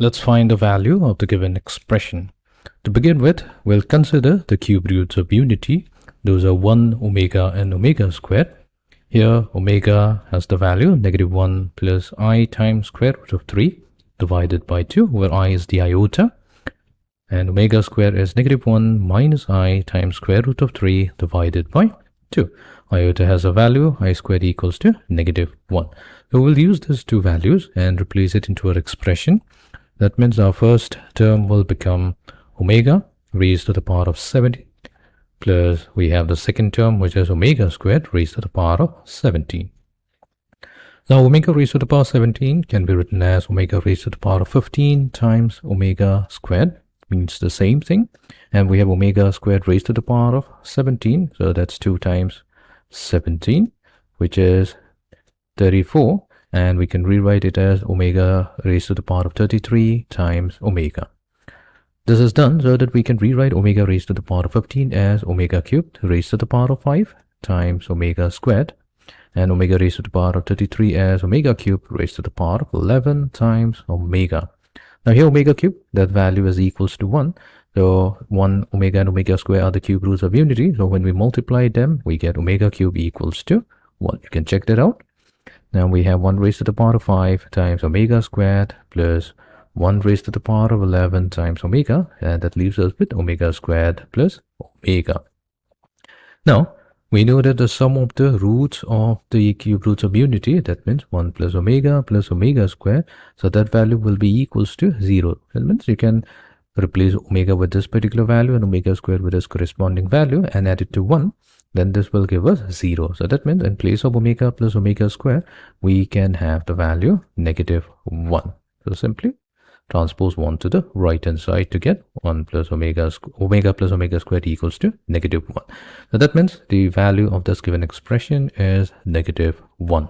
Let's find the value of the given expression. To begin with, we'll consider the cube roots of unity. Those are 1 omega and omega squared. Here, omega has the value -1 plus I times square root of 3 divided by 2, where I is the iota. And omega squared is -1 minus I times square root of 3 divided by 2. Iota has a value, I squared equals to -1. So we'll use these two values and replace it into our expression. That means our first term will become omega raised to the power of 17, plus we have the second term, which is omega squared raised to the power of 17. Now omega raised to the power of 17 can be written as omega raised to the power of 15 times omega squared, means the same thing. And we have omega squared raised to the power of 17, so that's 2 times 17, which is 34. And we can rewrite it as omega raised to the power of 33 times omega. This is done so that we can rewrite omega raised to the power of 15 as omega cubed raised to the power of 5 times omega squared, and omega raised to the power of 33 as omega cubed raised to the power of 11 times omega. Now here omega cubed, that value is equals to 1. So 1 omega and omega square are the cube roots of unity. So when we multiply them, we get omega cubed equals to 1. You can check that out. Now we have 1 raised to the power of 5 times omega squared plus 1 raised to the power of 11 times omega, and that leaves us with omega squared plus omega. Now we know that the sum of the roots of the cube roots of unity, that means 1 plus omega squared, so that value will be equals to 0. That means you can replace omega with this particular value and omega squared with its corresponding value and add it to 1. Then this will give us 0. So that means in place of omega plus omega square, we can have the value -1. So simply transpose 1 to the right hand side to get 1 plus omega plus omega squared equals to -1. So that means the value of this given expression is -1.